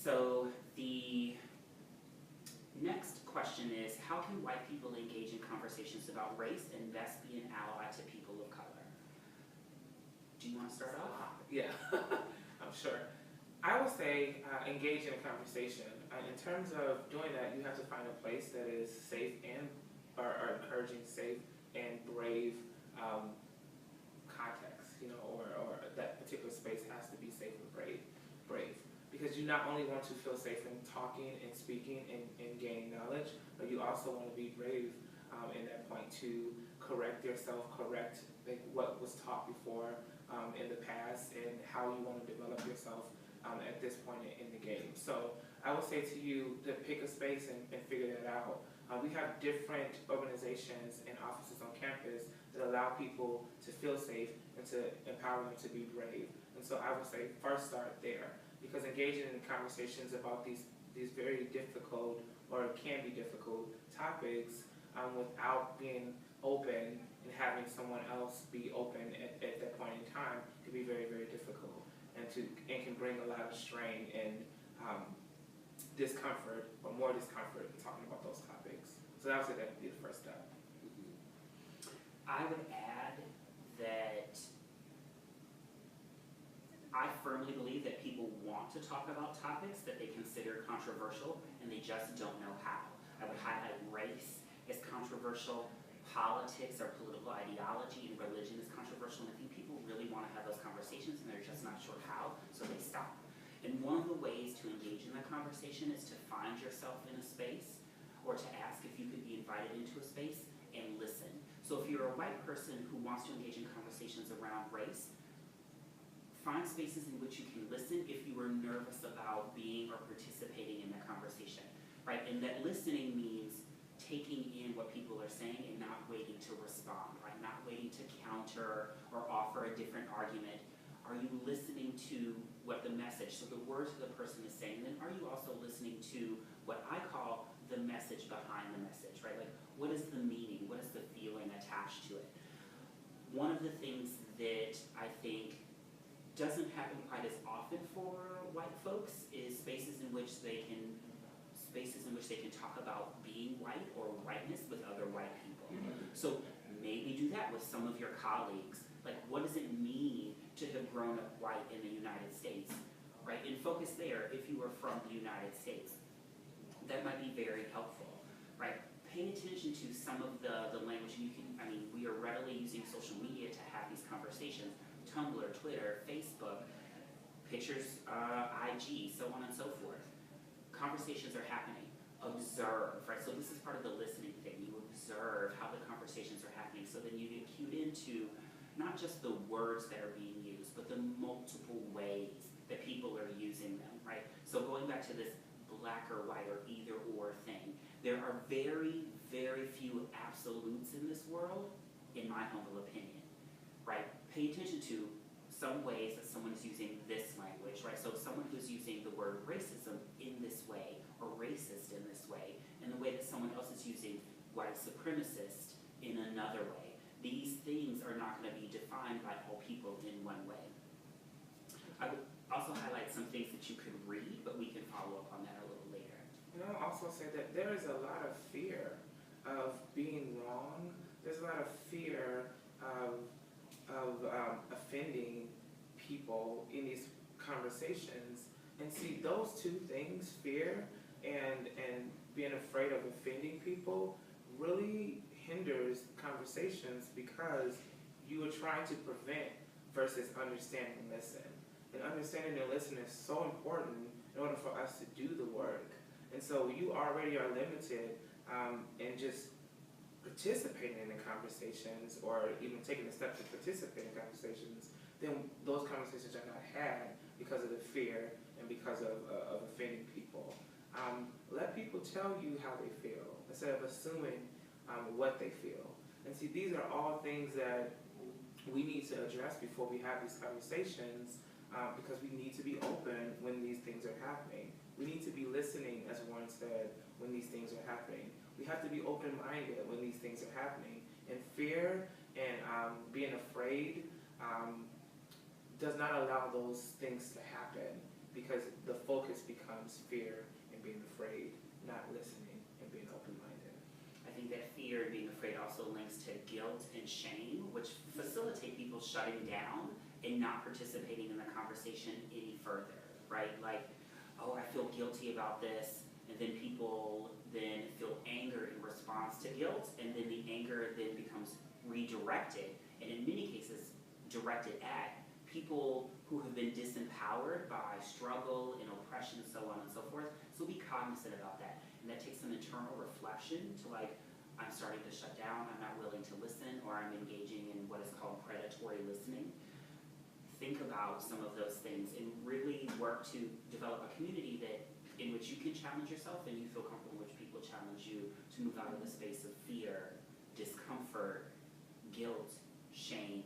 So the next question is, how can white people engage in conversations about race and best be an ally to people of color? Do you want to start off? Yeah, I'm sure. I would say engage in a conversation. In terms of doing that, you have to find a place that is safe and or encouraging, safe and brave context, or that particular space has to be safe and brave. Because you not only want to feel safe in talking and speaking and gaining knowledge, but you also want to be brave in that point to correct yourself, correct what was taught before in the past, and how you want to develop yourself at this point in the game. So I would say to you to pick a space and figure that out. We have different organizations and offices on campus that allow people to feel safe and to empower them to be brave. And so I would say first start there, because engaging in conversations about these very difficult or can be difficult topics without being open and having someone else be open at that point in time can be very, very difficult, and can bring a lot of strain and discomfort, or more discomfort, in talking about those topics. So I would say that would be the first step. I would add that I firmly believe that people want to talk about topics that they consider controversial, and they just don't know how. I would highlight race as controversial, politics or political ideology and religion is controversial, and I think people really want to have those conversations and they're just not sure how, so they stop. And one of the ways to engage in the conversation is to find yourself in a space, or to ask if you could be invited into a space and listen. So if you're a white person who wants to engage in conversations around race, find spaces in which you can listen if you are nervous about being or participating in the conversation, right? And that listening means taking in what people are saying and not waiting to respond, right? Not waiting to counter or offer a different argument. Are you listening to what the message, so the words that the person is saying, then are you also listening to what I call the message behind the message, right? Like, what is the meaning? What is the feeling attached to it? One of the things that I think doesn't happen quite as often for white folks is spaces in which they can talk about being white or whiteness with other white people. So maybe do that with some of your colleagues. Like, what does it mean to have grown up white in the United States, right? And focus there if you are from the United States. That might be very helpful, right? Pay attention to some of the language. We are readily using social media to have these conversations. Tumblr, Twitter, Facebook, pictures, IG, so on and so forth. Conversations are happening. Observe, right? So this is part of the listening thing. You observe how the conversations are happening, so then you get cued into not just the words that are being used, but the multiple ways that people are using them, right? So going back to this black or white or either or thing, there are very, very few absolutes in this world, in my humble opinion, right? Pay attention to some ways that someone is using this language, right? So someone who's using the word racism in this way, or racist in this way, and the way that someone else is using white supremacist in another way. These things are not going to be defined by all people in one way. I would also highlight some things that you could read, but we can follow up on that a little later. And I'll also say that there is a lot of fear of being wrong. There's a lot of fear of offending people in these conversations. And see, those two things, fear and being afraid of offending people, really hinders conversations, because you are trying to prevent versus understand and listen. And understanding and listening is so important in order for us to do the work. And so you already are limited in just participating in the conversations, or even taking the step to participate in conversations, then those conversations are not had because of the fear and because of offending people. Let people tell you how they feel instead of assuming what they feel. And see, these are all things that we need to address before we have these conversations, because we need to be open when these things are happening. We need to be listening, as Warren said, when these things are happening. We have to be open-minded when these things are happening. And fear and being afraid does not allow those things to happen. because the focus becomes fear and being afraid, not listening and being open-minded. I think that fear and being afraid also links to guilt and shame, which facilitate people shutting down and not participating in the conversation any further, right? Like, oh, I feel guilty about this, and then people then feel anger in response to guilt, and then the anger then becomes redirected, and in many cases directed at people who have been disempowered by struggle and oppression, so on and so forth. So be cognizant about that, and that takes some internal reflection to like, I'm starting to shut down, I'm not willing to listen, or I'm engaging in what is called predatory listening. Think about some of those things and really work to develop a community that in which you can challenge yourself and you feel comfortable in which people challenge you to move out of the space of fear, discomfort, guilt, shame,